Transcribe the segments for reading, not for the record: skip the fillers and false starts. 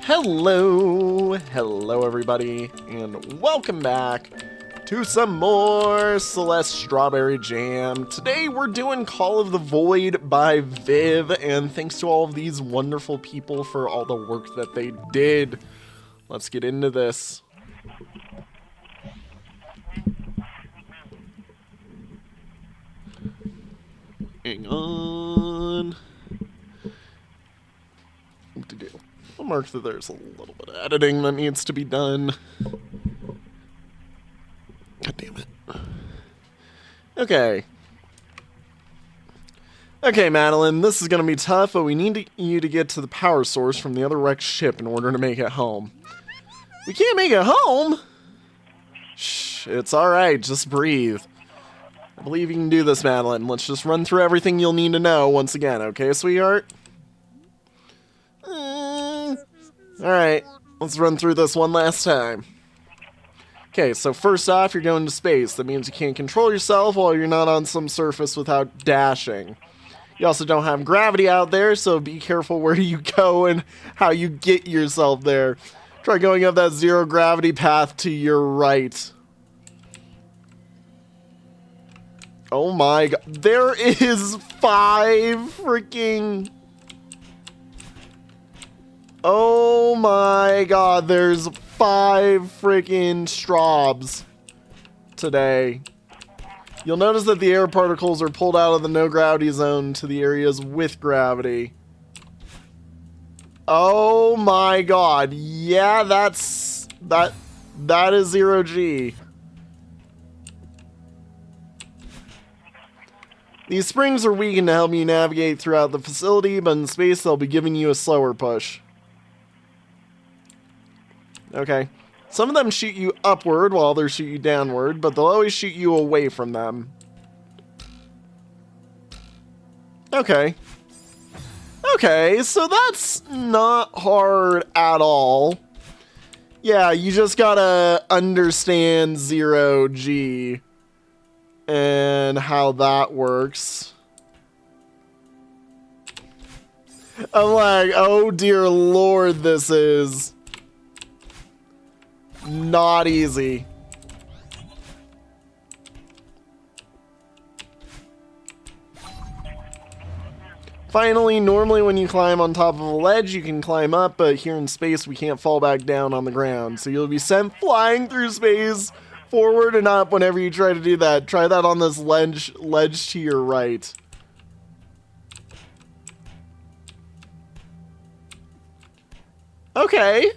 Hello everybody, and welcome back to some more Celeste Strawberry Jam. Today we're doing Call of the Void by Viv, and thanks to all of these wonderful people for all the work that they did. Let's get into this. Hang on. What to do? I'll mark that there's a little bit of editing that needs to be done. God damn it. Okay. Okay, Madeline, this is gonna be tough, but we need you to get to the power source from the other wrecked ship in order to make it home. We can't make it home? Shh, it's alright, just breathe. I believe you can do this, Madeline. Let's just run through everything you'll need to know once again, okay, sweetheart? Alright, let's run through this one last time. Okay, so first off, you're going to space. That means you can't control yourself while you're not on some surface without dashing. You also don't have gravity out there, so be careful where you go and how you get yourself there. Try going up that zero gravity path to your right. Oh my god, there is 5 freaking... Oh my god, there's 5 freaking Straubs today. You'll notice that the air particles are pulled out of the no gravity zone to the areas with gravity. Oh my god, yeah, that is 0 G. These springs are weakened to help you navigate throughout the facility, but in space they'll be giving you a slower push. Okay. Some of them shoot you upward while others shoot you downward, but they'll always shoot you away from them. Okay. Okay, so that's not hard at all. Yeah, you just gotta understand 0 G and how that works. I'm like, oh dear lord, this is not easy. Finally, normally when you climb on top of a ledge, you can climb up, but here in space, we can't fall back down on the ground. So you'll be sent flying through space, forward and up whenever you try to do that. Try that on this ledge to your right. Okay.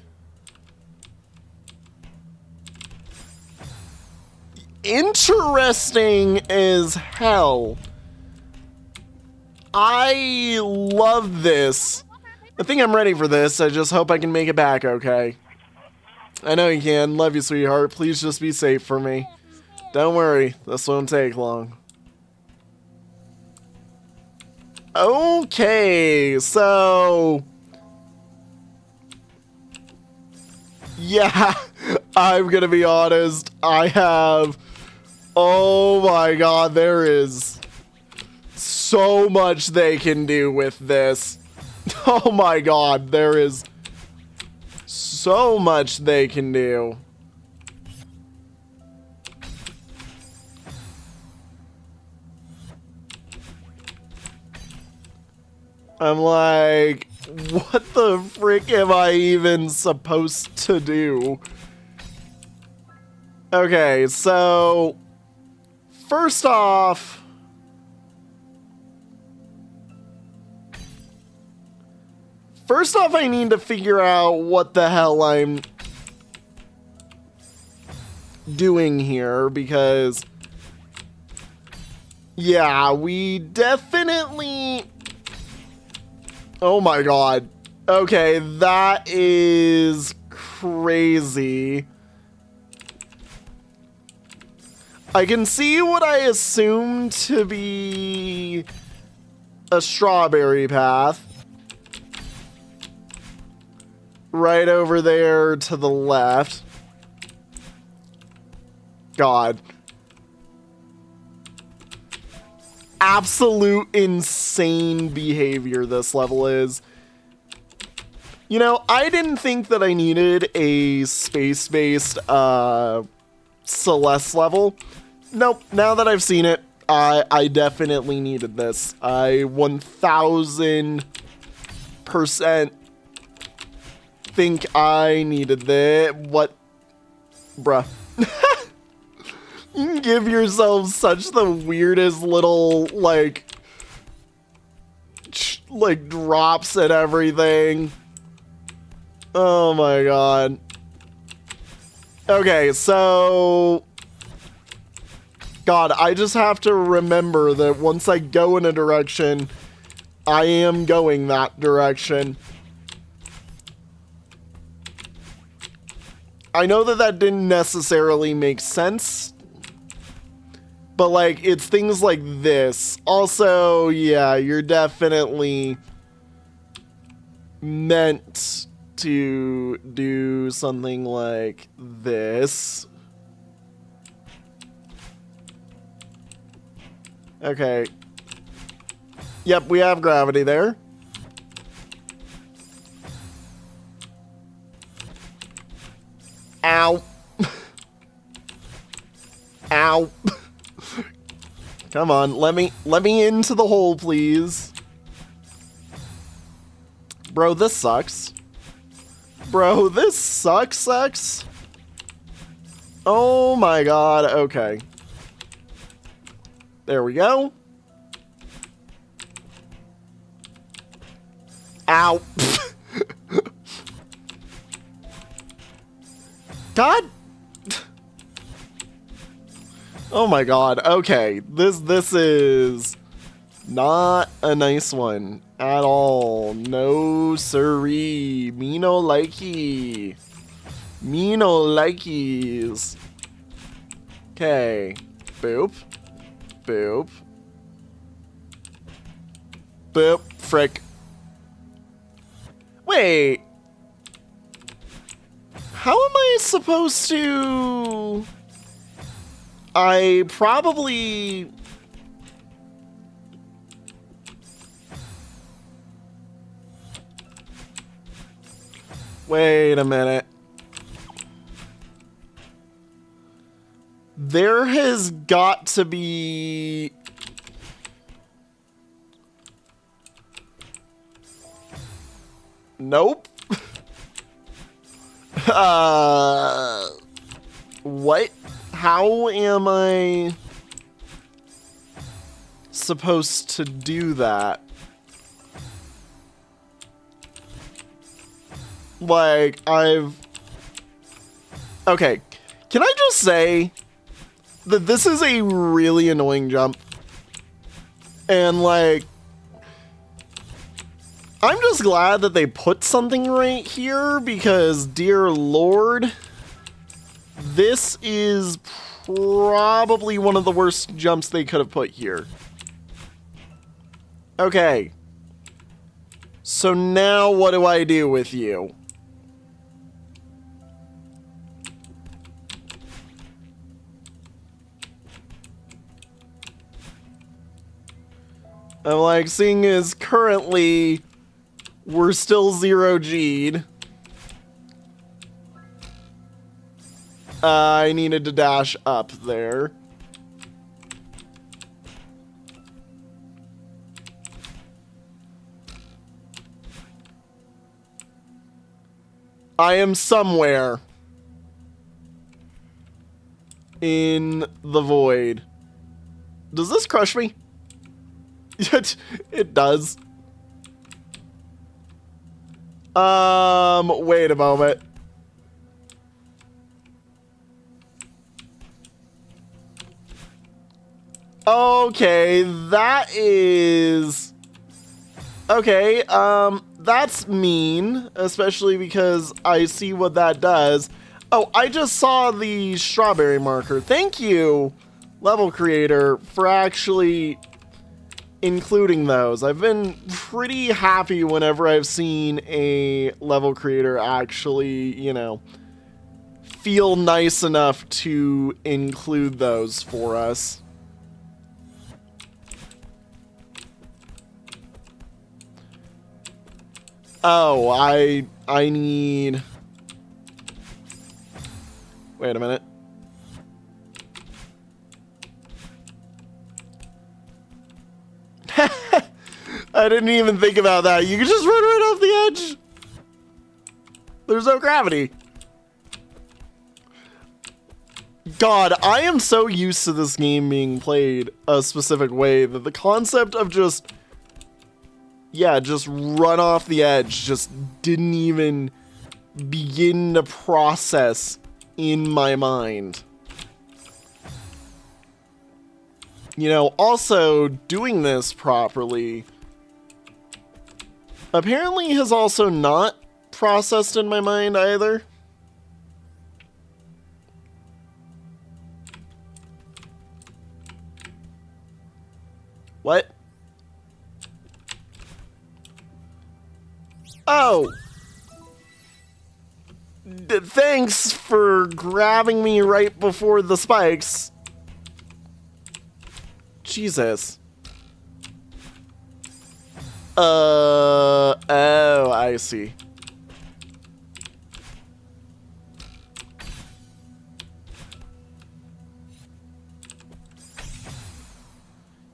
Interesting as hell. I love this. I think I'm ready for this. I just hope I can make it back okay. I know you can. Love you, sweetheart. Please just be safe for me. Don't worry. This won't take long. Okay, so... yeah, I'm gonna be honest. I have... oh my god, there is so much they can do with this. Oh my god, there is so much they can do. I'm like, what the frick am I even supposed to do? Okay, so first off, I need to figure out what the hell I'm doing here, because, yeah, we definitely... oh my god. Okay, that is crazy. I can see what I assumed to be a strawberry path. Right over there to the left. God. absolute insane behavior this level is. You know, I didn't think that I needed a space-based Celeste level. Nope, now that I've seen it, I definitely needed this. I 1000% think I needed this. What? Bruh. You can give yourself such the weirdest little, like drops and everything. Oh my god. Okay, so... God, I just have to remember that once I go in a direction, I am going that direction. I know that that didn't necessarily make sense, but like, it's things like this. Also, yeah, you're definitely meant to do something like this. Okay. Yep, we have gravity there. Ow. Ow. Come on, let me into the hole, please. Bro, this sucks. Bro, this sucks. Oh my god, okay. There we go. Ow. God. Oh my god. Okay. This is not a nice one at all. No siree. Me no likey. Me no likeys. Okay. Boop. Boop. Boop. Frick. Wait. How am I supposed to... I probably... Wait a minute. There has got to be... Nope. What? How am I supposed to do that? Like, okay, can I just say that this is a really annoying jump? And, like, I'm just glad that they put something right here because, dear Lord, this is probably one of the worst jumps they could have put here. Okay. So now what do I do with you? I'm like, seeing as currently we're still 0G'd. I needed to dash up there. I am somewhere in the void. Does this crush me? It does. Wait a moment. Okay, that is... Okay, that's mean, especially because I see what that does. Oh, I just saw the strawberry marker. Thank you, level creator, for actually including those. I've been pretty happy whenever I've seen a level creator actually, you know, feel nice enough to include those for us. Oh, I need... Wait a minute. I didn't even think about that. You can just run right off the edge. There's no gravity. God, I am so used to this game being played a specific way that the concept of just... Yeah, just run off the edge just didn't even begin to process in my mind. You know, also doing this properly apparently has also not processed in my mind either. What? Oh! Thanks for grabbing me right before the spikes. Jesus. Oh, I see.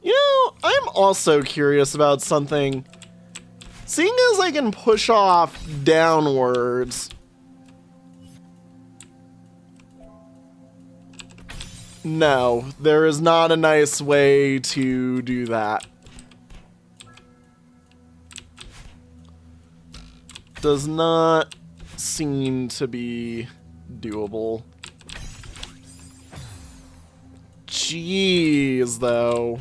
You know, I'm also curious about something. Seeing as I can push off downwards. No, there is not a nice way to do that. Does not seem to be doable. Jeez, though.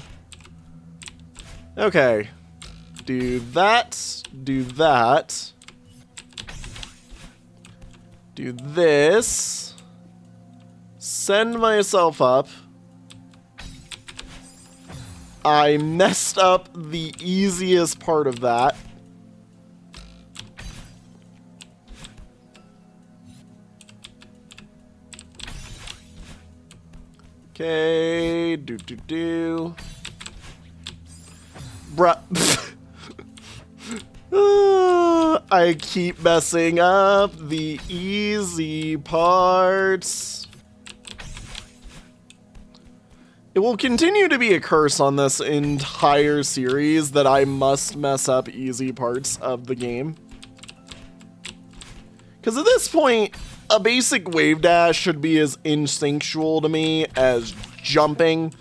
Okay. Do that. Do that. Do this. Send myself up. I messed up the easiest part of that. Okay, do. Bruh. I keep messing up the easy parts. It will continue to be a curse on this entire series that I must mess up easy parts of the game. Because at this point, a basic wave dash should be as instinctual to me as jumping.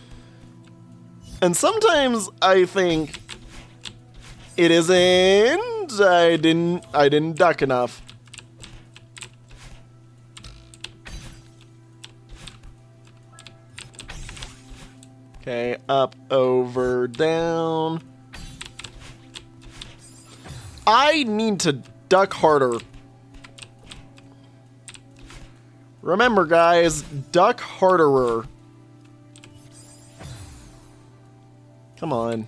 And sometimes I think it isn't. I didn't duck enough. Okay, up, over, down. I need to duck harder. Remember, guys, duck harderer. Come on.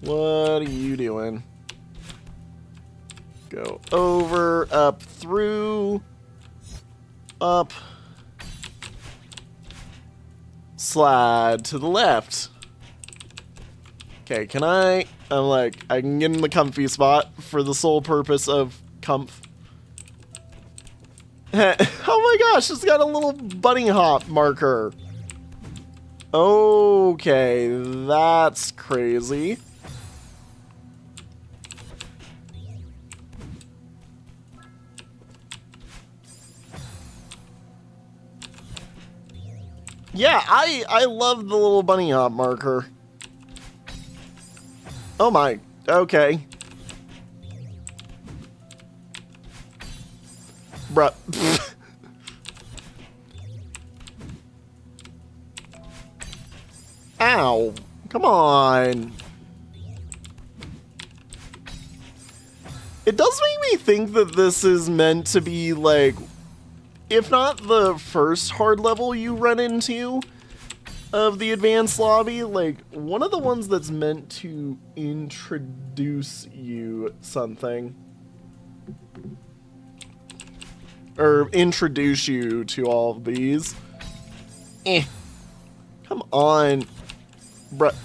What are you doing? Go over, up, through, up. Slide to the left. Okay, can I can get in the comfy spot for the sole purpose of comf. Oh my gosh, it's got a little bunny hop marker. Okay, that's crazy. Yeah, I love the little bunny hop marker. Oh my, okay. Bruh. Ow, come on. It does make me think that this is meant to be like, if not the first hard level you run into of the advanced lobby, like one of the ones that's meant to introduce you something. Or introduce you to all of these. Come on. Bruh.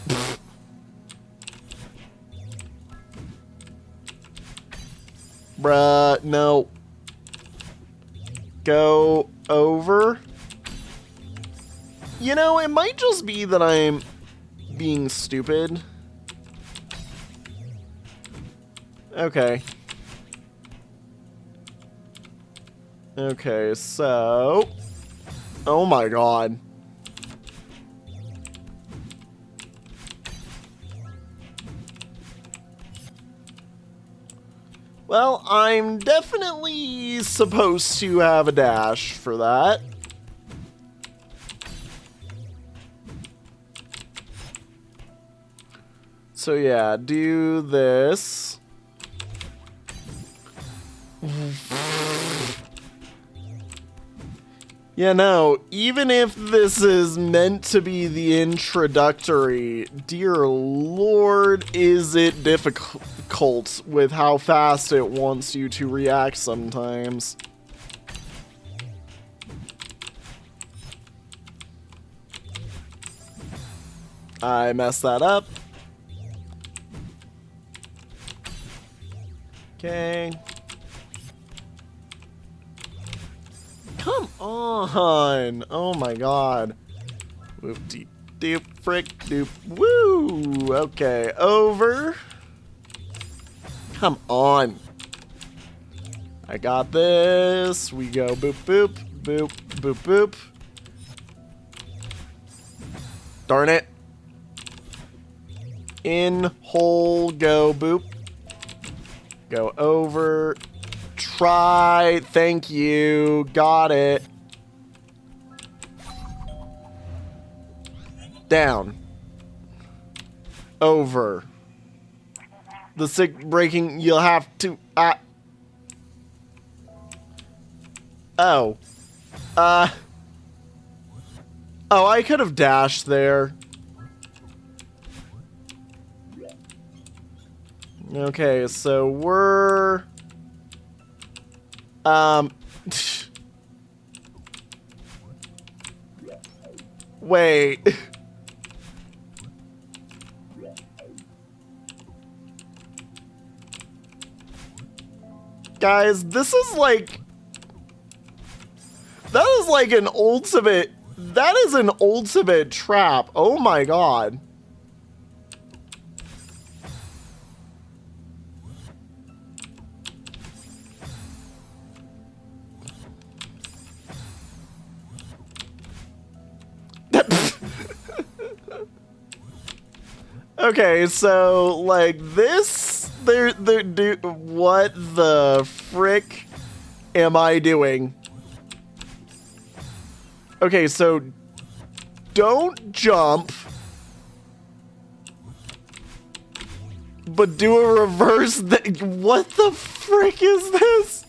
Bruh, no. Go over. You know, it might just be that I'm being stupid. Okay. Okay, so... Oh my god. Well, I'm definitely supposed to have a dash for that. So yeah, do this. Yeah, no, even if this is meant to be the introductory, dear lord, is it difficult with how fast it wants you to react sometimes. I messed that up. Okay. Come on! Oh my god. Whoop-de-doop, frick-doop, woo! Okay, over. Come on. I got this. We go boop, boop, boop, boop, boop. Darn it. In, hole, go, boop. Go over. Try. Thank you. Got it. Down. Over. The sick breaking, you'll have to... Oh. Oh, I could have dashed there. Okay, so we're... Wait. Guys, this is like... That is like an ultimate... That is an ultimate trap. Oh my god. Okay, so like this, what the frick am I doing? Okay, so don't jump, but do a reverse. What the frick is this?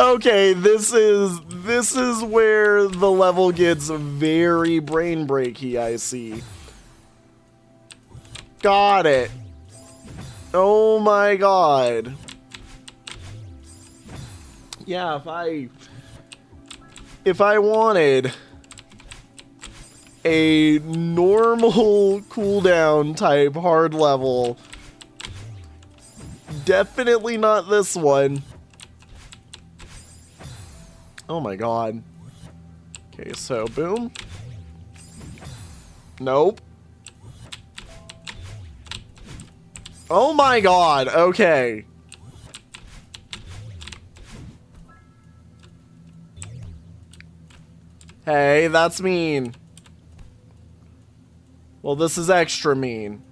Okay, this is where the level gets very brain breaky, I see. Got it. Oh my god. Yeah, if I wanted a normal cooldown type hard level, definitely not this one. Oh my god. Okay, so boom. Nope. Oh my god, okay. Hey, that's mean. Well, this is extra mean.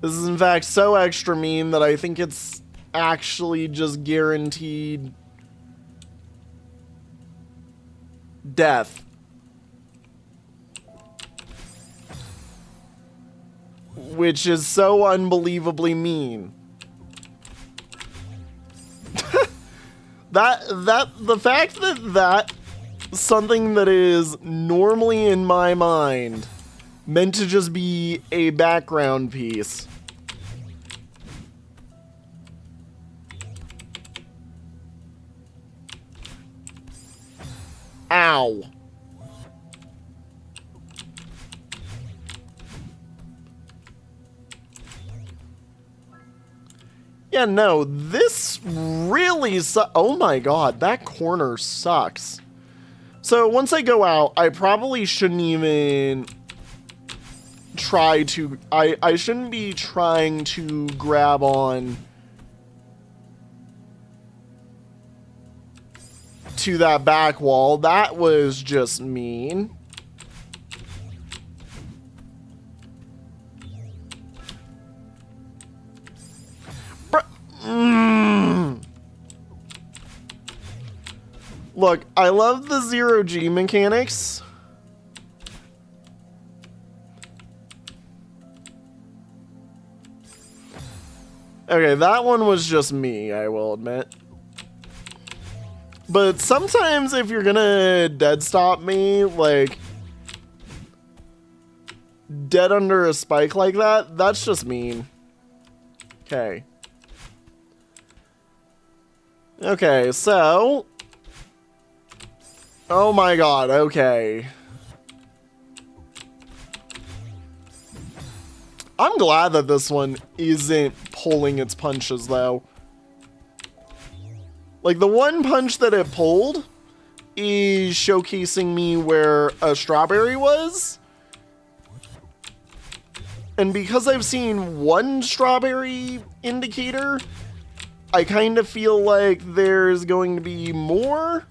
This is in fact so extra mean that I think it's actually just guaranteed death. Which is so unbelievably mean. The fact that something that is normally in my mind meant to just be a background piece. Ow. Yeah, no, this really oh my god, that corner sucks. So once I go out, I probably shouldn't even try to... I shouldn't be trying to grab on to that back wall. That was just mean. Look, I love the zero G mechanics. Okay, that one was just me, I will admit. But sometimes if you're gonna dead stop me, like, dead under a spike like that, that's just mean. Okay. Okay, so... Oh my god, okay. I'm glad that this one isn't pulling its punches, though. Like, the one punch that it pulled is showcasing me where a strawberry was. And because I've seen one strawberry indicator, I kind of feel like there's going to be more.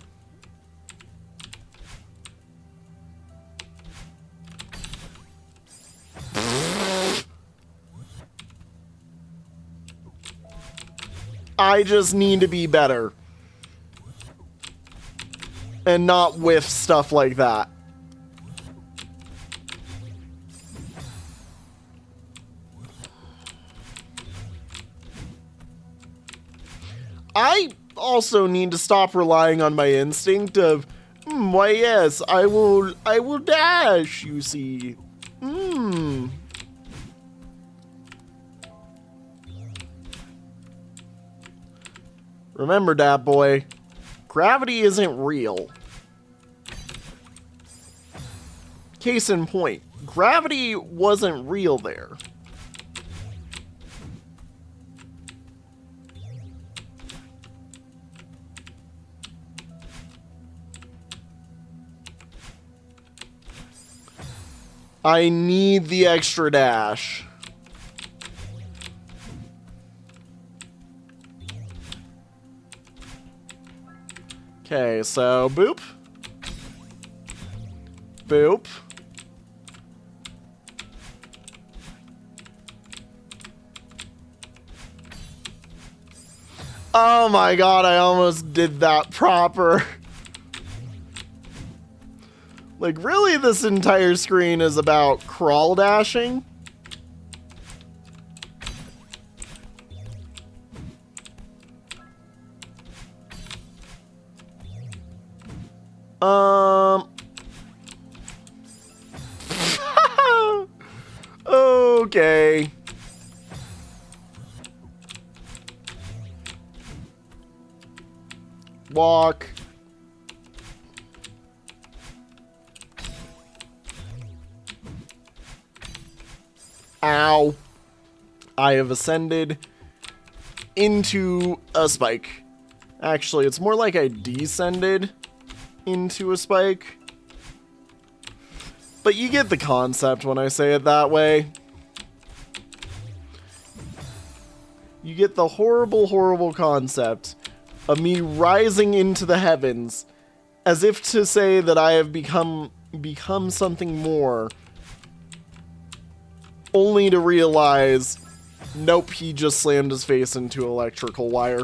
I just need to be better. And not whiff stuff like that. I also need to stop relying on my instinct of, why yes, I will dash, you see. Remember that, boy. Gravity isn't real. Case in point, gravity wasn't real there. I need the extra dash. Okay, so boop. Boop. Oh my god, I almost did that proper. Like, really, this entire screen is about crawl dashing? Okay. Walk. Ow. I have ascended into a spike. Actually, it's more like I descended into a spike. But you get the concept when I say it that way. You get the horrible, horrible concept of me rising into the heavens as if to say that I have become something more, only to realize, nope, he just slammed his face into electrical wire.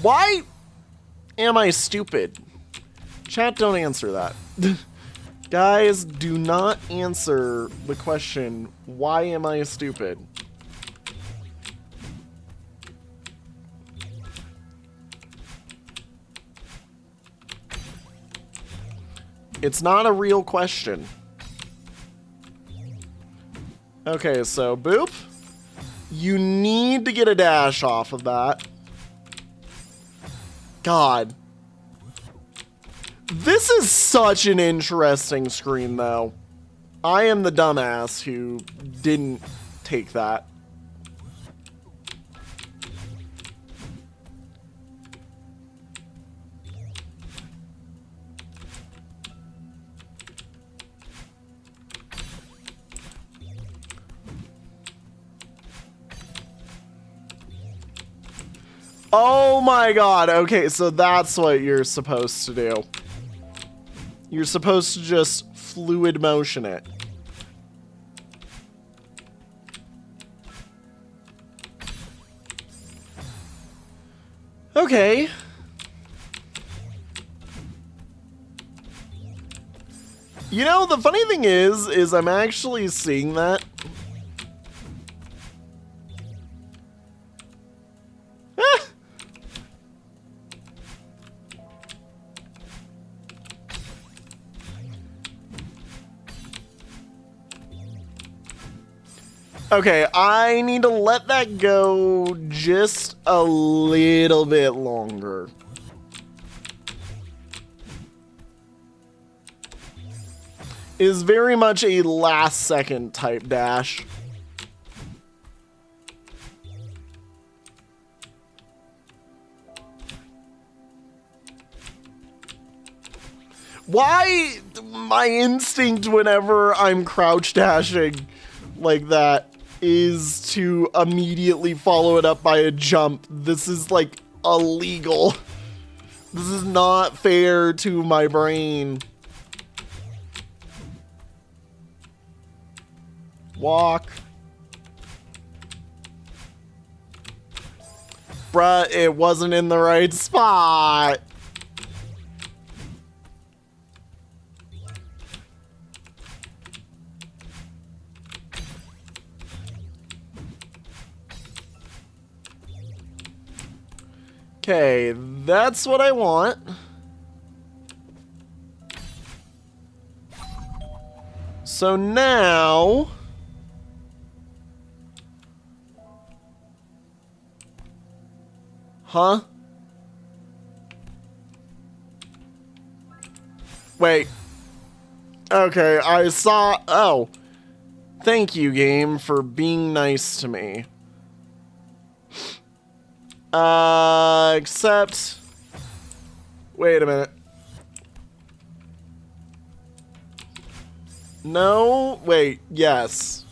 Why am I stupid? Chat, don't answer that. Guys, do not answer the question, why am I stupid? It's not a real question. Okay, so boop. You need to get a dash off of that. God. This is such an interesting screen, though. I am the dumbass who didn't take that. Oh my god, okay, so that's what you're supposed to do. You're supposed to just fluid motion it. Okay. You know, the funny thing is I'm actually seeing that. Okay, I need to let that go just a little bit longer. Is very much a last second type dash. Why my instinct whenever I'm crouch dashing like that is to immediately follow it up by a jump. This is like illegal. This is not fair to my brain. Walk. Bruh, it wasn't in the right spot. Okay, that's what I want. So now... Huh? Wait. Okay, I saw... Oh. Thank you, game, for being nice to me. Except... Wait a minute. No? Wait, yes.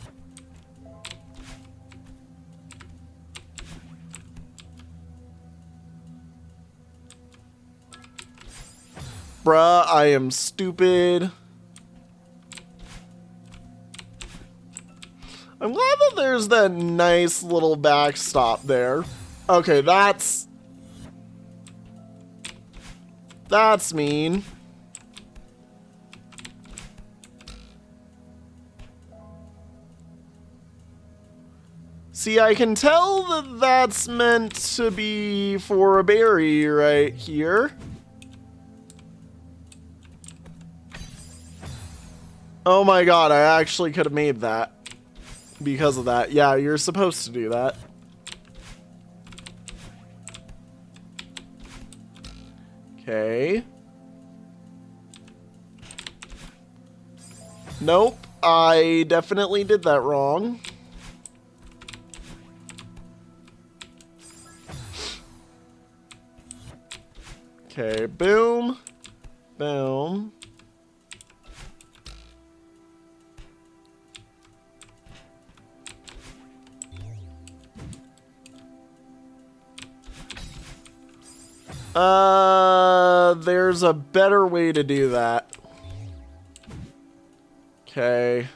Bruh, I am stupid. I'm glad that there's that nice little backstop there. Okay, that's mean. See, I can tell that that's meant to be for a berry right here. Oh my god, I actually could have made that because of that. Yeah, you're supposed to do that. Okay. Nope, I definitely did that wrong. Okay, boom, boom. There's a better way to do that. Okay.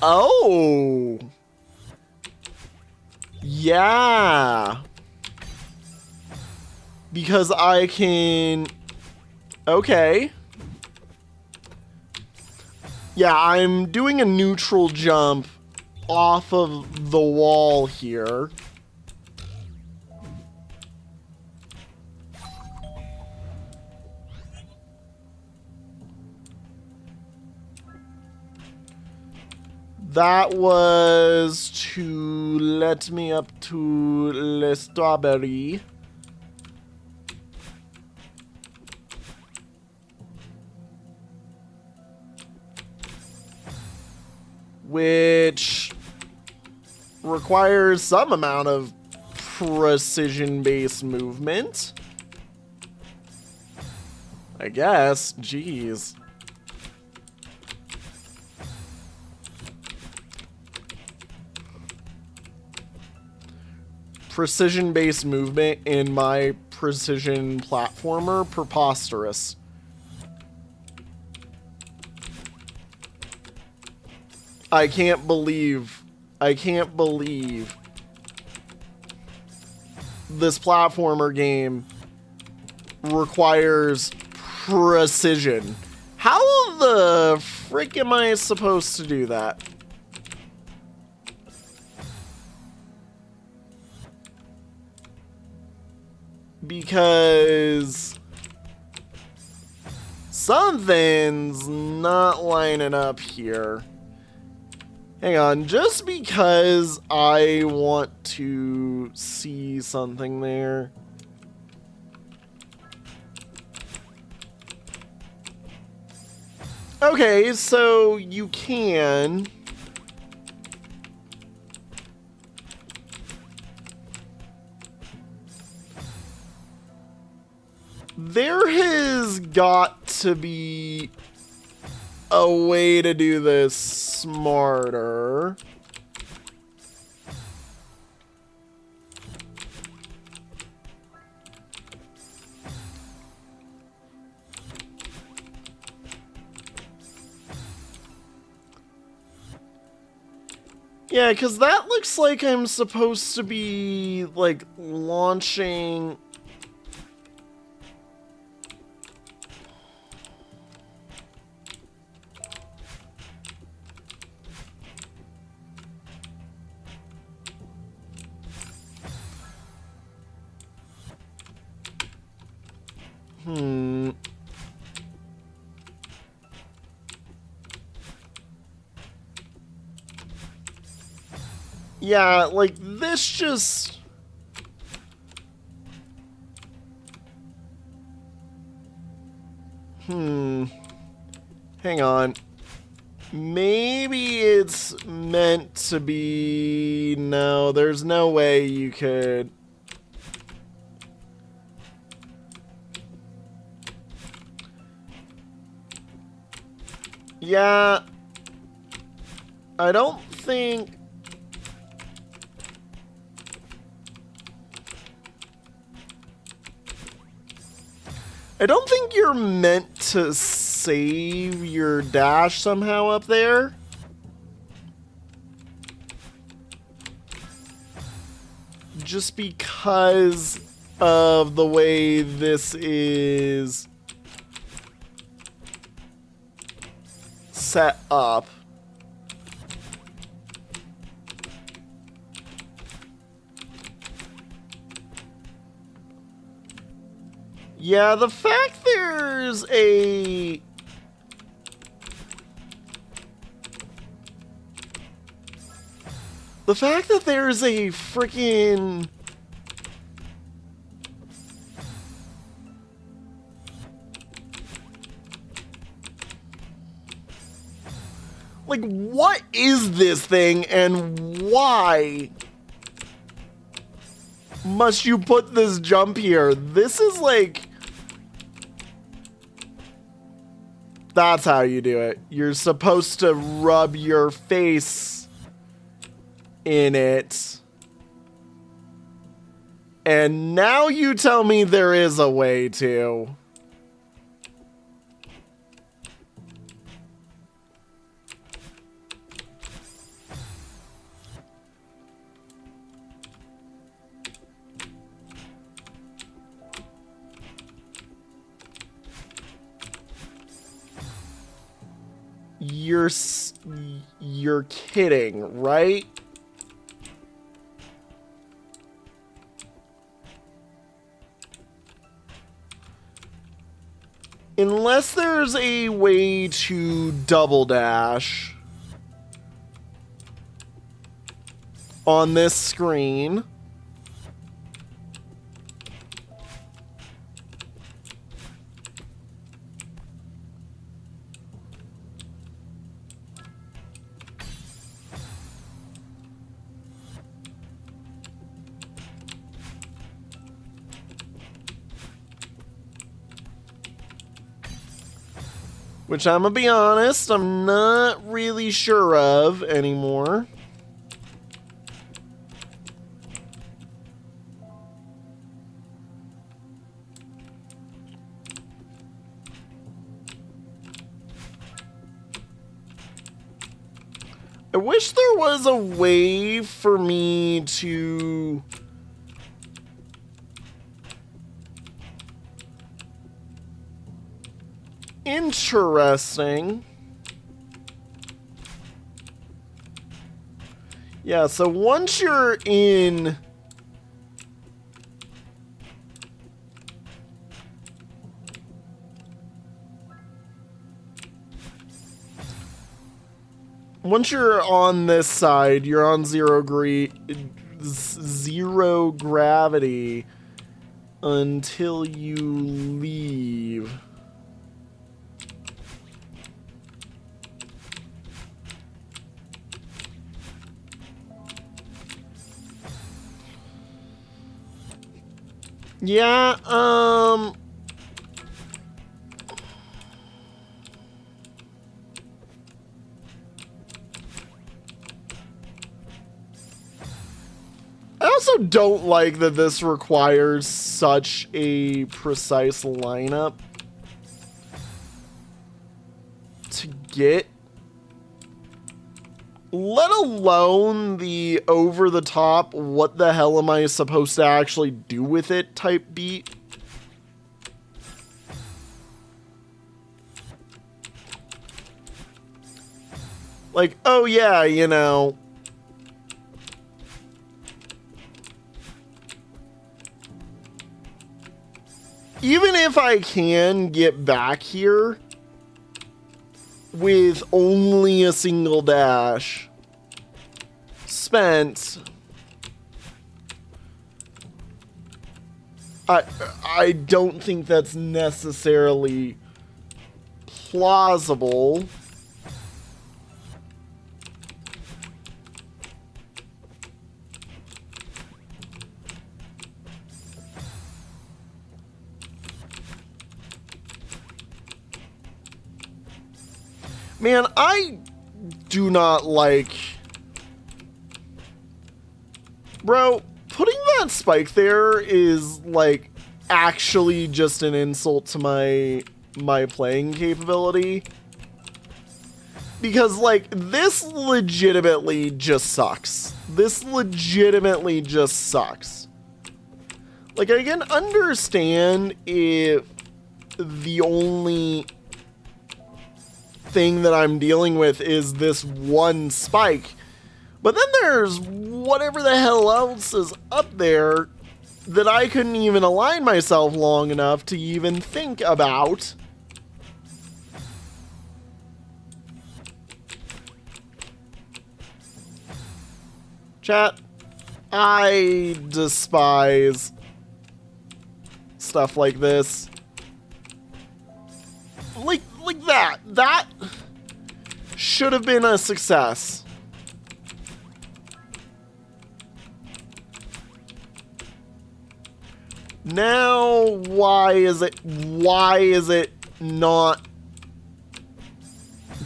Oh! Yeah! Because I can... Okay. Yeah, I'm doing a neutral jump off of the wall here. That was to let me up to the strawberry. which requires some amount of precision-based movement. I guess. Jeez. Precision-based movement in my precision platformer? Preposterous. I can't believe this platformer game requires precision. How the frick am I supposed to do that? Because something's not lining up here. Hang on, just because I want to see something there. Okay, so you can. There has got to be a way to do this smarter. Yeah, because that looks like I'm supposed to be, like, launching... Yeah, like, this just... Hang on. Maybe it's meant to be... No, there's no way you could... Yeah. I don't think... I don't think you're meant to save your dash somehow up there. Just because of the way this is set up. Yeah, the fact there's a... The fact that there's a freaking... Like, what is this thing and why must you put this jump here? This is like... That's how you do it. You're supposed to rub your face in it. And now you tell me there is a way to. You're kidding, right? Unless there's a way to double dash on this screen. Which I'm gonna be honest, I'm not really sure of anymore. I wish there was a way for me to... Interesting. Yeah, so once you're in... Once you're on this side, you're on zero gravity until you leave. Yeah, I also don't like that this requires such a precise lineup to get, let alone the over-the-top, what the hell am I supposed to actually do with it type beat. Like, oh yeah, you know... Even if I can get back here with only a single dash spent, I don't think that's necessarily plausible. Man, I do not like... Bro, putting that spike there is, like, actually just an insult to my playing capability. Because, like, this legitimately just sucks. This legitimately just sucks. Like, I can understand if the only thing that I'm dealing with is this one spike, but then there's whatever the hell else is up there that I couldn't even align myself long enough to even think about. Chat, I despise stuff like this. Like that. That should have been a success. Now, why is it not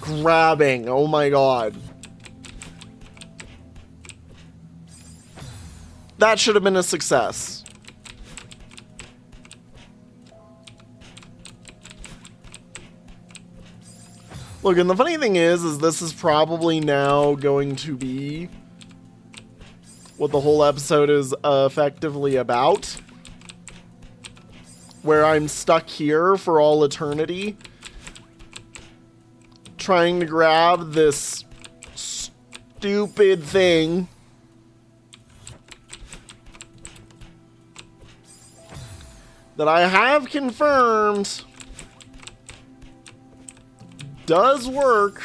grabbing? Oh my god. That should have been a success. Look, and the funny thing is this is probably now going to be what the whole episode is effectively about. Where I'm stuck here for all eternity, trying to grab this stupid thing that I have confirmed does work.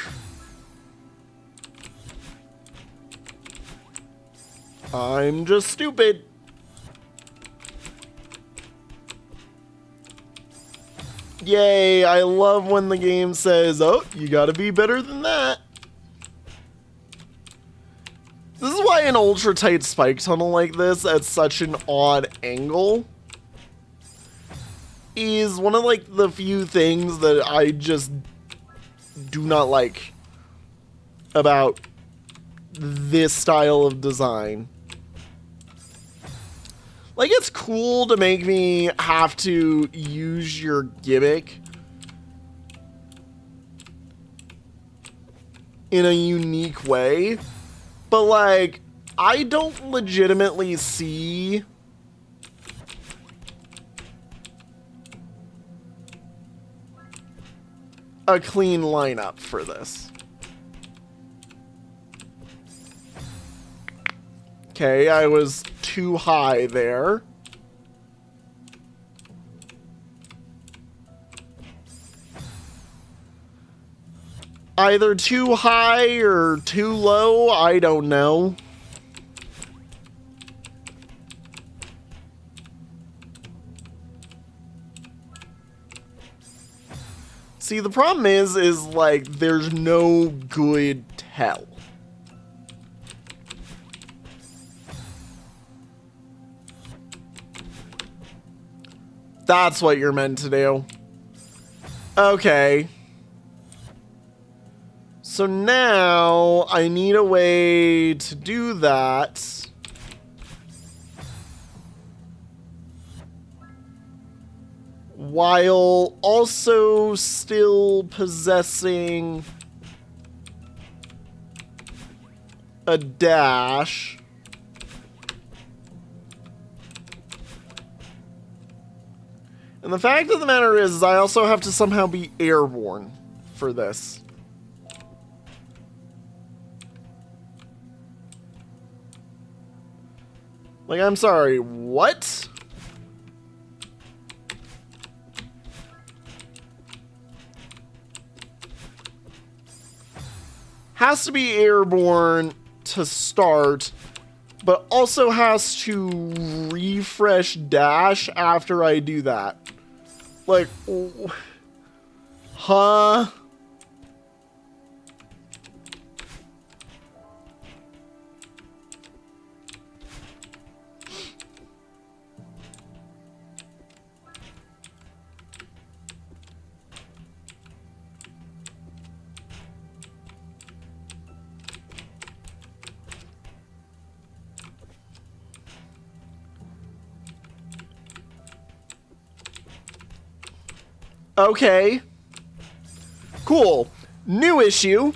I'm just stupid. Yay, I love when the game says, oh, you gotta be better than that. This is why an ultra tight spike tunnel like this at such an odd angle is one of like the few things that I just do not like about this style of design. Like, it's cool to make me have to use your gimmick in a unique way, but like, I don't legitimately see a clean lineup for this. Okay, I was too high there. Either too high or too low, I don't know. See, the problem is like, there's no good tell. That's what you're meant to do. Okay. So now I need a way to do that. While also still possessing a dash. And the fact of the matter is I also have to somehow be airborne for this. Like, I'm sorry, what? Has to be airborne to start, but also has to refresh dash after I do that. Like, huh? Okay. Cool. New issue.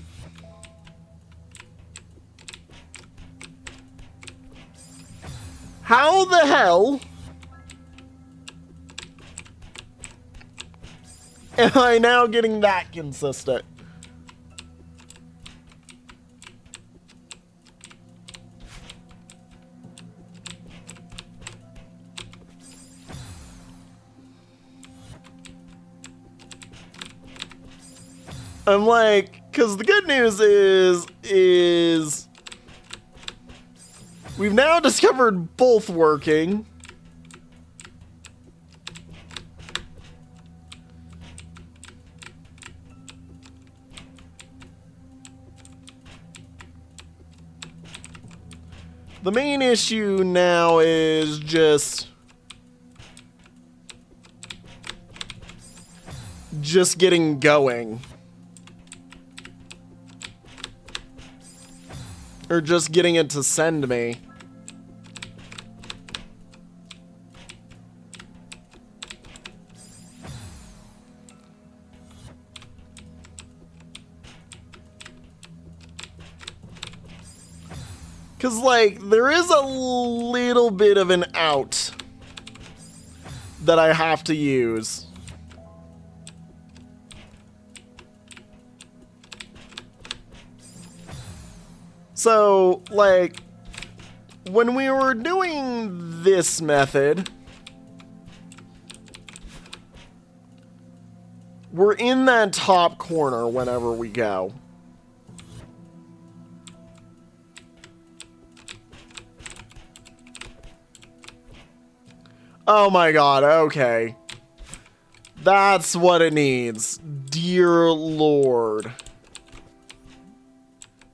How the hell am I now getting that consistent? I'm like, because the good news is we've now discovered both working. The main issue now is just getting going. Or just getting it to send me. Because, like, there is a little bit of an out that I have to use. So, like, when we were doing this method, we're in that top corner whenever we go. Oh my god, okay. That's what it needs. Dear Lord.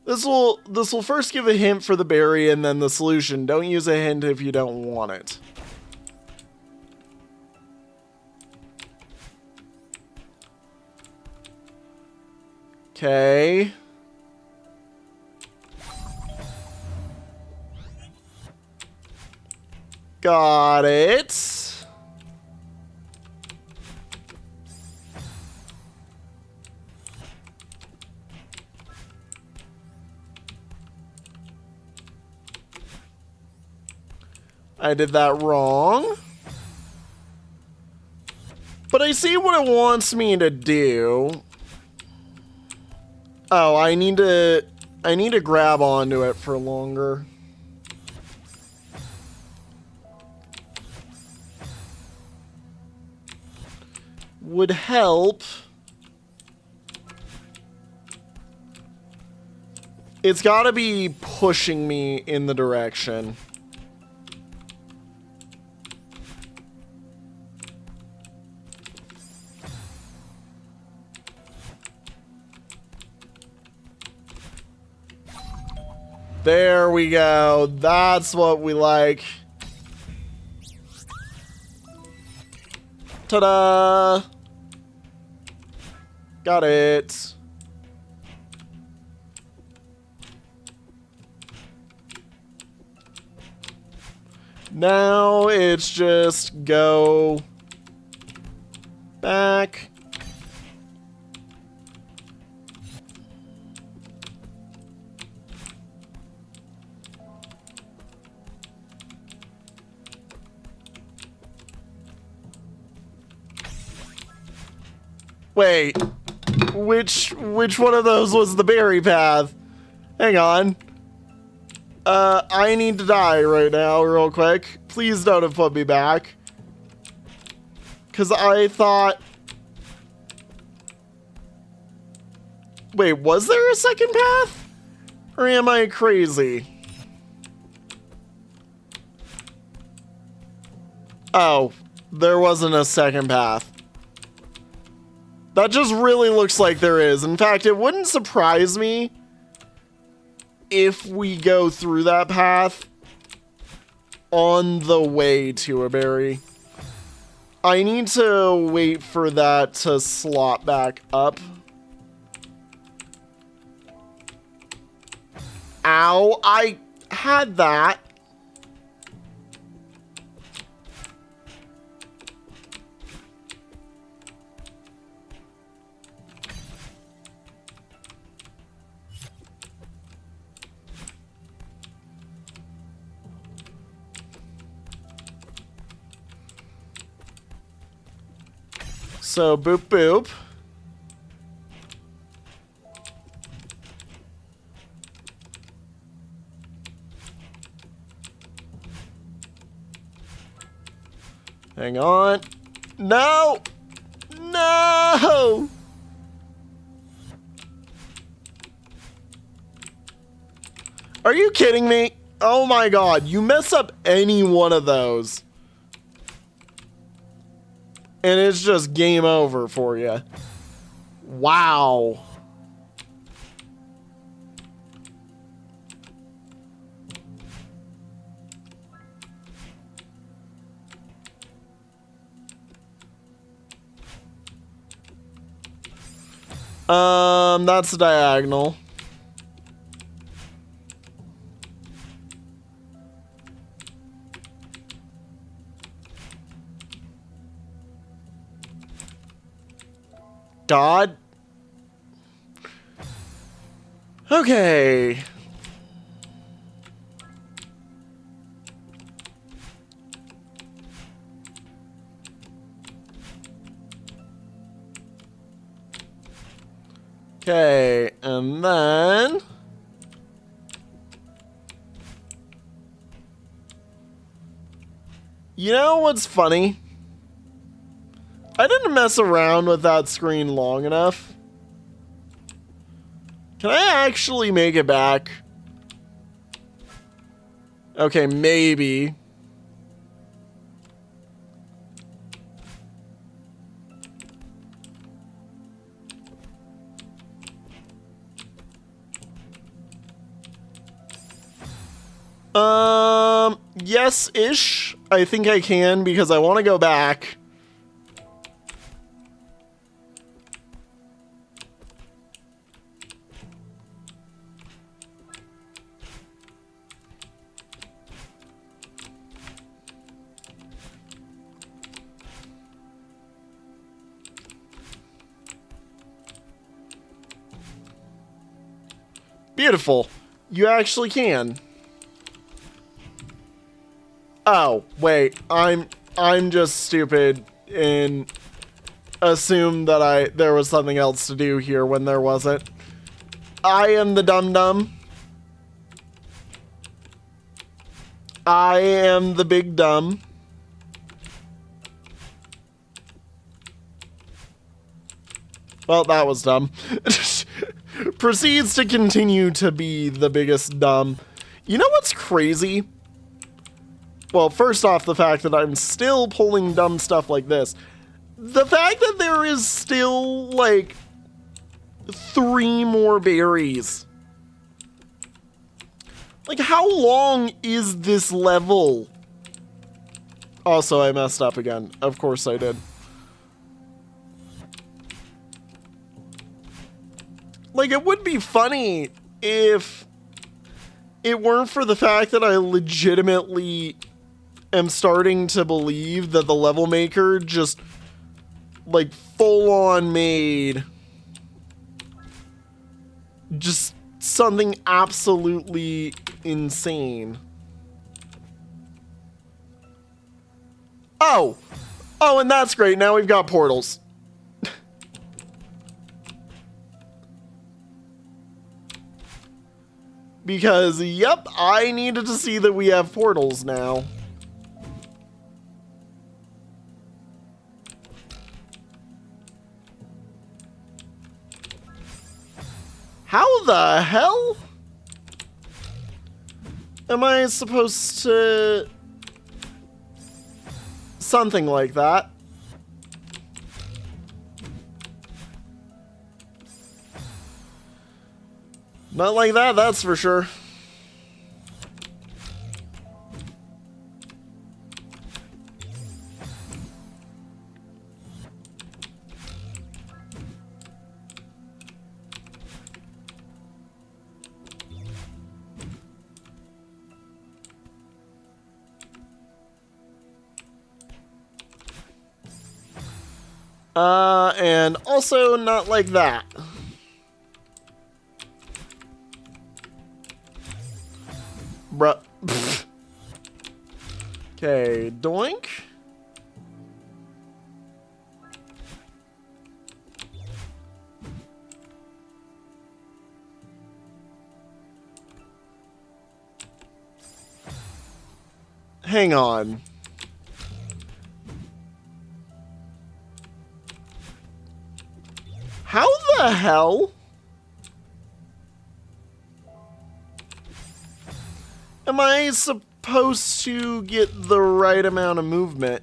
This will first give a hint for the berry and then the solution. Don't use a hint if you don't want it. Okay. Got it. I did that wrong. But I see what it wants me to do. Oh, I need to grab onto it for longer. Would help. It's got to be pushing me in the direction. There we go. That's what we like. Ta-da! Got it. Now it's just go back. Wait, which one of those was the berry path? Hang on. I need to die right now real quick. Please don't have put me back. 'Cause I thought... Wait, was there a second path? Or am I crazy? Oh, there wasn't a second path. That just really looks like there is. In fact, it wouldn't surprise me if we go through that path on the way to a berry. I need to wait for that to slot back up. Ow, I had that. So, boop, boop. Hang on. No! No! Are you kidding me? Oh my god, you mess up any one of those, and it's just game over for you. Wow. That's diagonal. God. Okay. Okay, and then... You know what's funny? I didn't mess around with that screen long enough. Can I actually make it back? Okay, maybe. Yes-ish. I think I can because I want to go back. Beautiful. You actually can. Oh, wait. I'm just stupid and assumed that there was something else to do here when there wasn't. I am the dum-dum. I am the big dumb. Well, that was dumb. Proceeds to continue to be the biggest dumb. You know what's crazy? Well, first off, the fact that I'm still pulling dumb stuff like this. The fact that there is still, like, 3 more berries. Like, how long is this level? Also, I messed up again. Of course I did. Like, it would be funny if it weren't for the fact that I legitimately am starting to believe that the level maker just, like, full-on made just something absolutely insane. Oh! Oh, and that's great. Now we've got portals. Because, yep, I needed to see that we have portals now. How the hell am I supposed to... Something like that. Not like that, that's for sure. And also not like that. Bruh. Okay, doink. Hang on. How the hell am I supposed to get the right amount of movement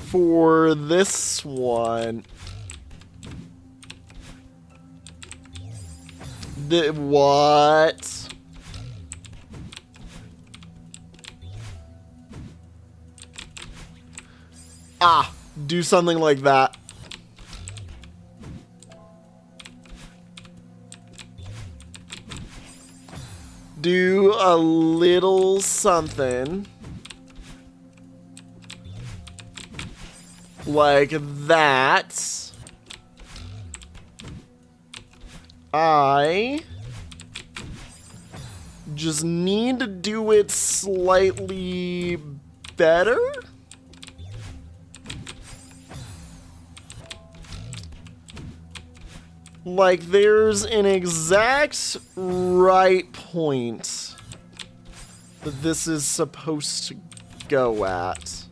for this one? What? Ah, do something like that. Do a little something like that. I just need to do it slightly better. Like, there's an exact right point that this is supposed to go at.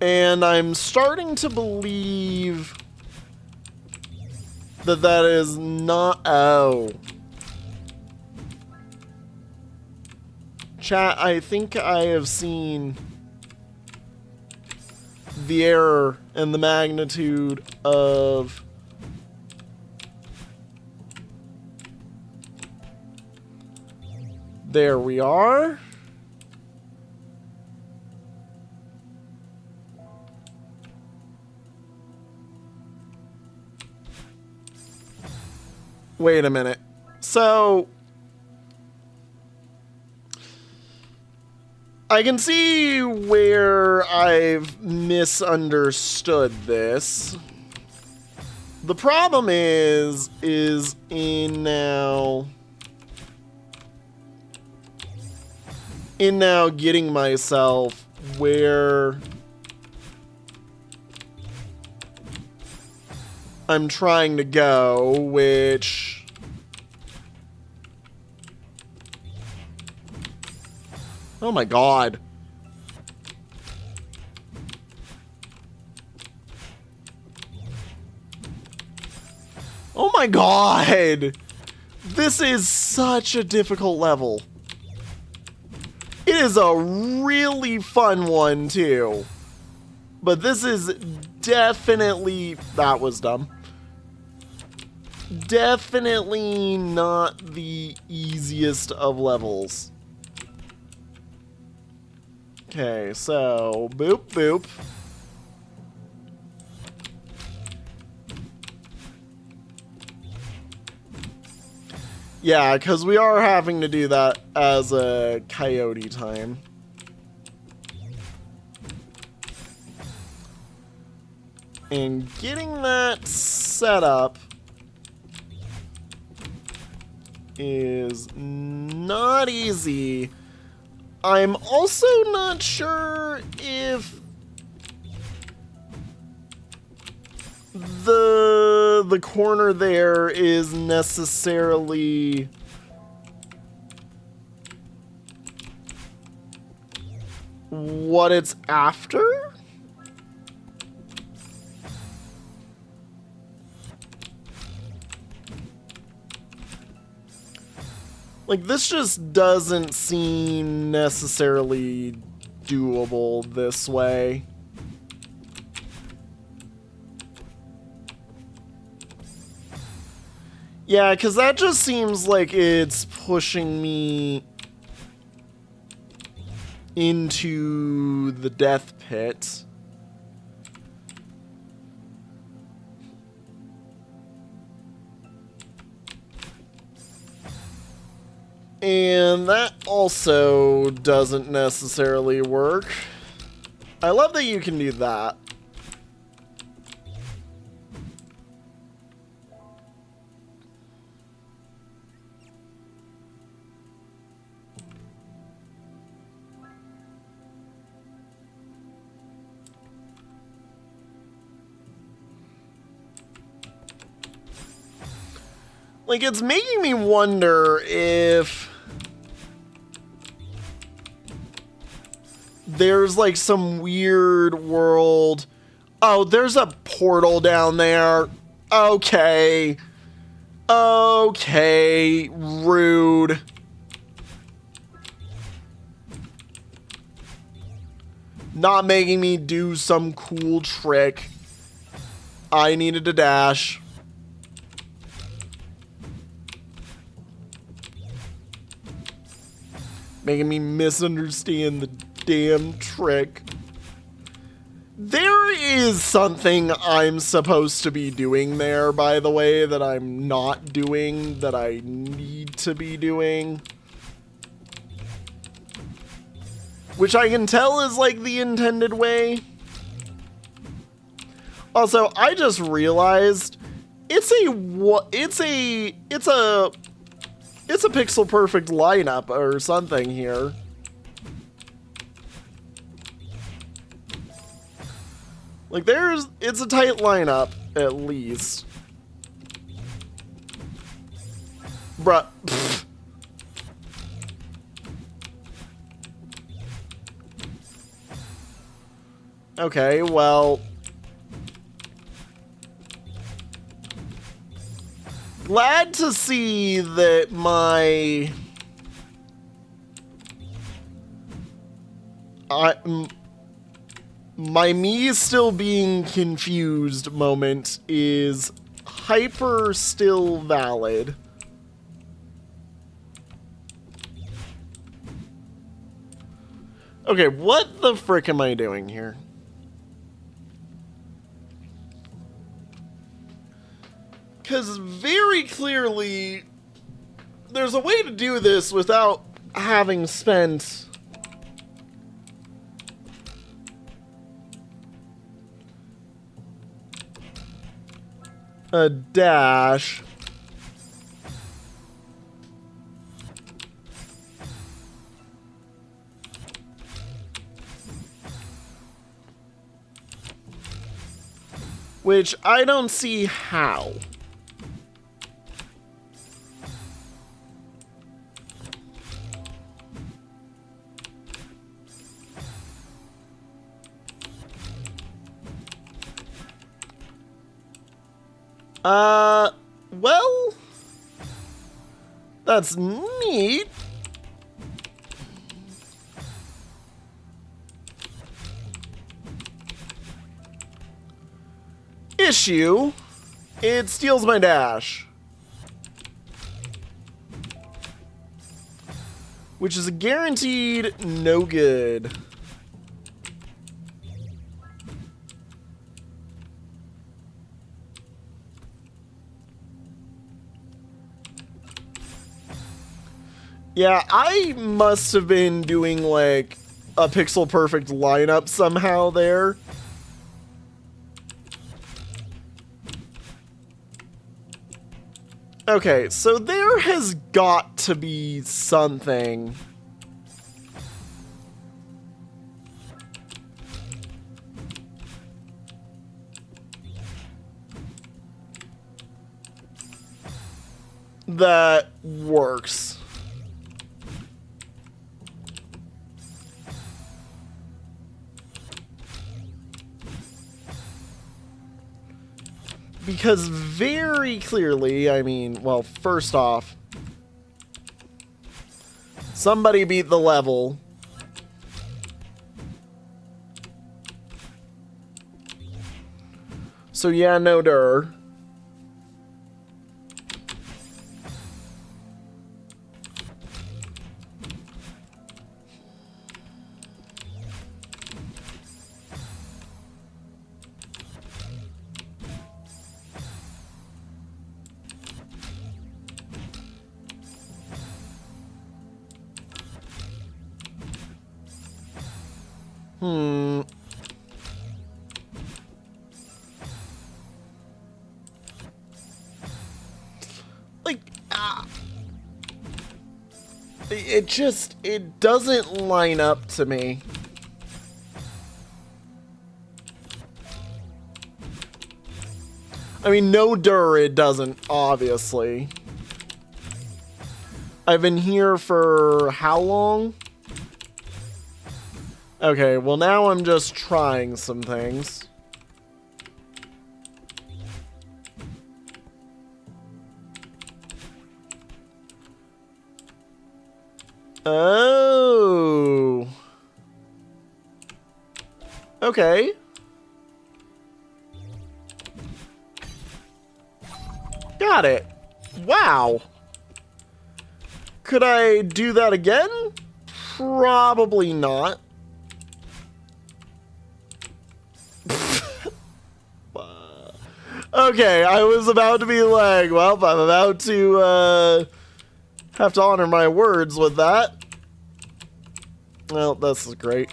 And I'm starting to believe that is not... Oh. Chat, I think I have seen the error and the magnitude of... There we are. Wait a minute. So I can see where I've misunderstood this. The problem is in now getting myself where I'm trying to go, which oh my god. Oh my god! This is such a difficult level. It is a really fun one, too. But this is definitely... That was dumb. Definitely not the easiest of levels. Okay, so... Boop, boop. Yeah, because we are having to do that as a coyote time. And getting that set up is not easy. I'm also not sure if the corner there is necessarily what it's after. Like, this just doesn't seem necessarily doable this way. Yeah, because that just seems like it's pushing me into the death pit. And that also doesn't necessarily work. I love that you can do that. Like, it's making me wonder if there's like some weird world. Oh, there's a portal down there. Okay. Okay, rude. Not making me do some cool trick. I needed to dash. Making me misunderstand the damn trick. There is something I'm supposed to be doing there, by the way, that I'm not doing, that I need to be doing. Which I can tell is like the intended way. Also, I just realized it's a pixel perfect lineup or something here. Like it's a tight lineup at least. Bruh. Pfft. Okay, well. Glad to see that my me still being confused moment is hyper still valid. Okay, what the frick am I doing here? Because very clearly there's a way to do this without having spent a dash. Which I don't see how. Well, that's neat. Issue, it steals my dash. Which is a guaranteed no good. Yeah, I must have been doing like a pixel perfect lineup somehow there. Okay, so there has got to be something. That works. Because very clearly, I mean, well, first off, somebody beat the level. So yeah, no dur. Like, it doesn't line up to me. I mean, no dur, it doesn't, obviously. I've been here for how long? Okay, well now I'm just trying some things. Oh. Okay. Got it. Wow. Could I do that again? Probably not. Okay, I was about to be like, well, I'm about to have to honor my words with that. Well, this is great.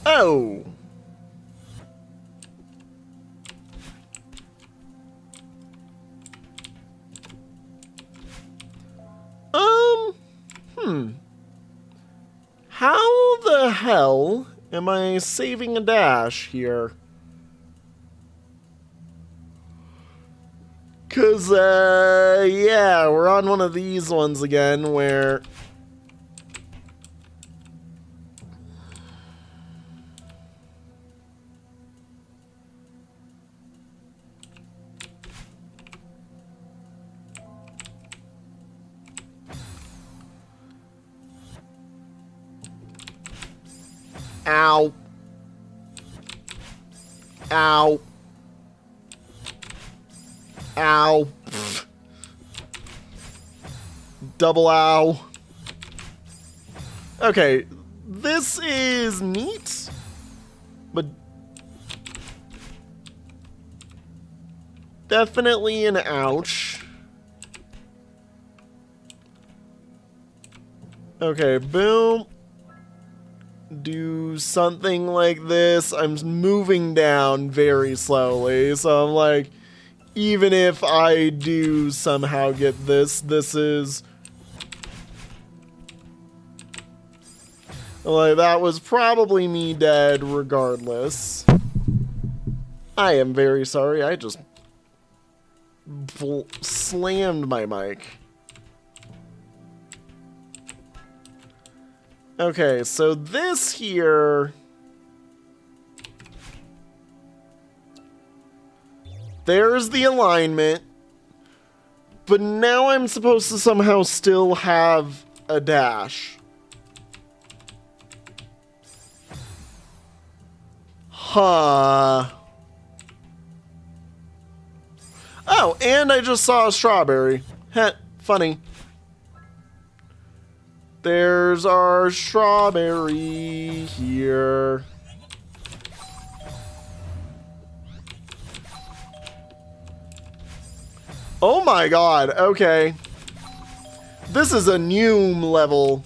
Oh. How the hell am I saving a dash here? 'Cause, yeah, we're on one of these ones again where... Ow. Ow. Ow. Pfft. Double ow. Okay, this is neat, but definitely an ouch. Okay, boom. Do something like this. I'm moving down very slowly, so I'm like, even if I do somehow get this, this is... like, that was probably me dead regardless. I am very sorry, I just slammed my mic. Okay, so this here... there's the alignment. But now I'm supposed to somehow still have a dash. Huh. Oh, and I just saw a strawberry. Heh, funny. There's our strawberry here. Oh my god, okay. This is a Noom level.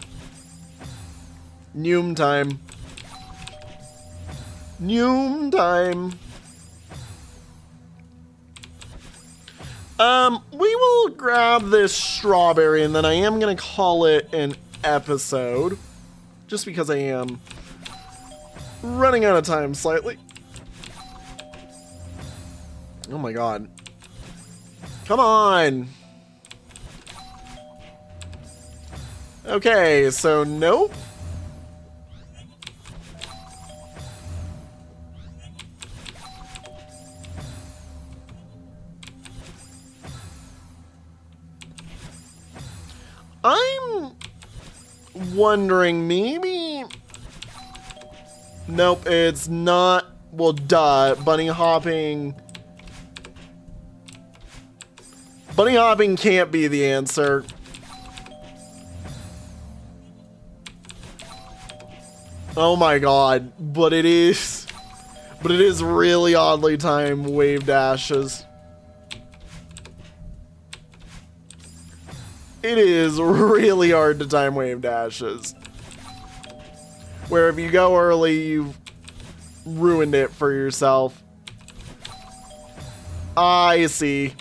Noom time. Noom time. We will grab this strawberry and then I am gonna call it an episode. Just because I am running out of time slightly. Oh my god. Come on. Okay, so nope. I'm wondering, maybe... nope, it's not... well, duh. Bunny hopping... bunny hopping can't be the answer. Oh my god, but it is... but it is really oddly timed wave dashes. It is really hard to time wave dashes. Where if you go early, you've ruined it for yourself. I see.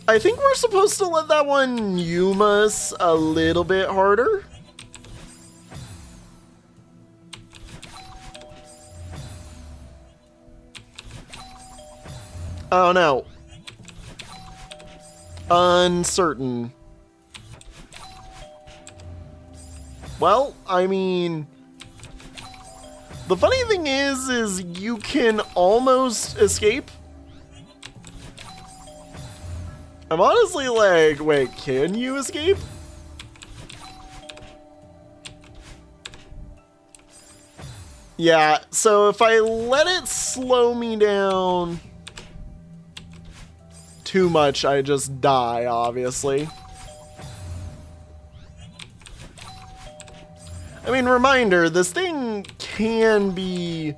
I think we're supposed to let that one Yuma us a little bit harder. Oh no. Uncertain. Well, I mean... the funny thing is you can almost escape. I'm honestly like, wait, can you escape? Yeah, so if I let it slow me down too much, I just die, obviously. I mean, reminder, this thing can be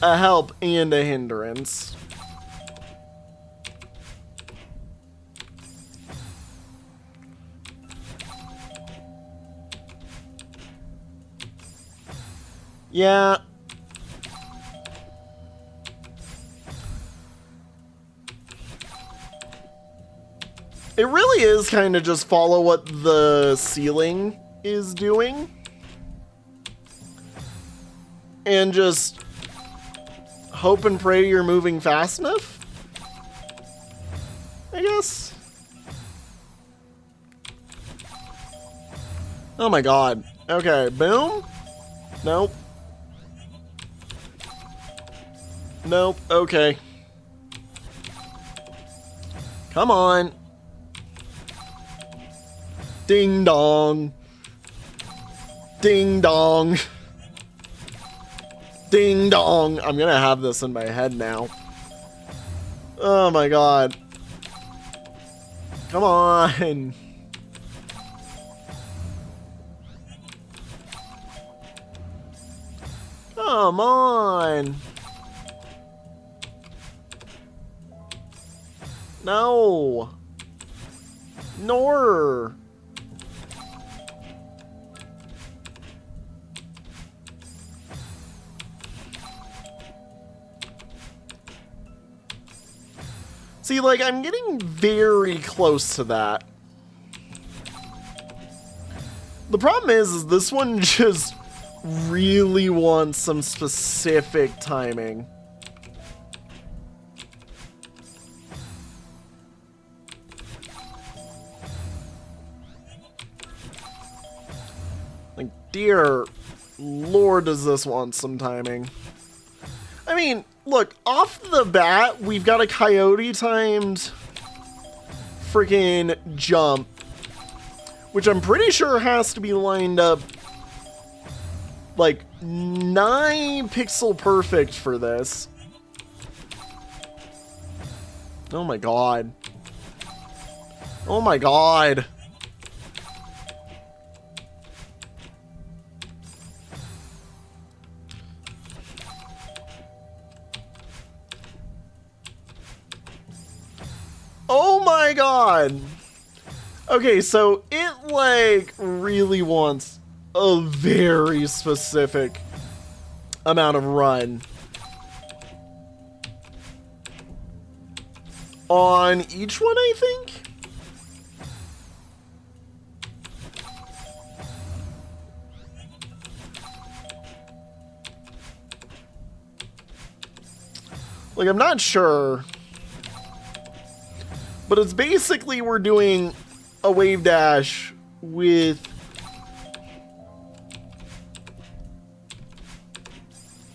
a help and a hindrance. Yeah. It really is kind of just follow what the ceiling is doing. And just hope and pray you're moving fast enough, I guess. Oh my god. Okay, boom. Nope. Nope, okay. Come on. Ding dong. Ding dong. Ding dong. I'm gonna have this in my head now. Oh my god. Come on. Come on. No. Nor. See, like, I'm getting very close to that. The problem is this one just really wants some specific timing. Like, dear Lord, does this want some timing. I mean, look, off the bat, we've got a coyote-timed freaking jump, which I'm pretty sure has to be lined up like 9 pixel perfect for this. Oh my god. Oh my god. Oh my god. Okay, so it like really wants a very specific amount of run on each one, I think. Like, I'm not sure. But it's basically we're doing a wave dash with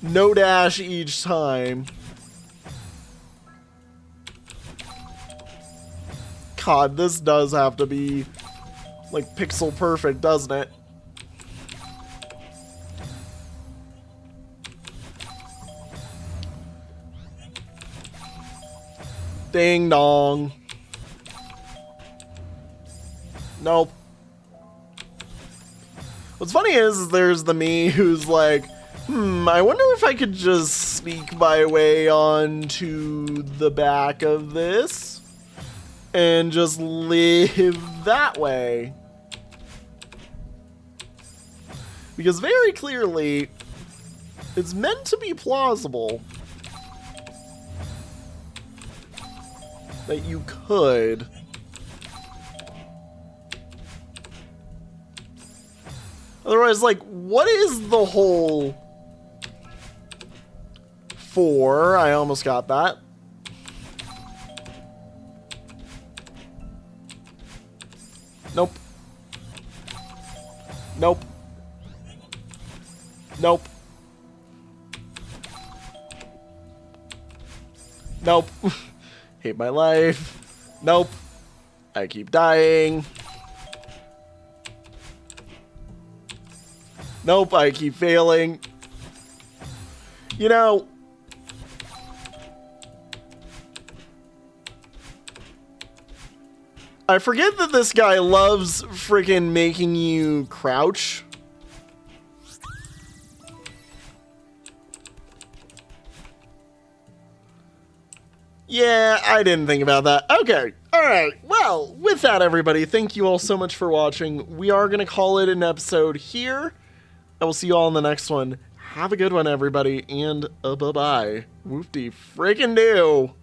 no dash each time. God, this does have to be like pixel perfect, doesn't it? Ding dong. Nope. What's funny is there's the me who's like, I wonder if I could just sneak my way onto the back of this and just live that way. Because very clearly, it's meant to be plausible that you could. Otherwise, like, what is the whole 4? I almost got that. Nope. Nope. Nope. Nope. Hate my life. Nope. I keep dying. Nope, I keep failing. You know, I forget that this guy loves freaking making you crouch. Yeah, I didn't think about that. Okay, alright. Well, with that, everybody, thank you all so much for watching. We are going to call it an episode here. I will see you all in the next one. Have a good one, everybody, and bye-bye. Whoop-de freaking do.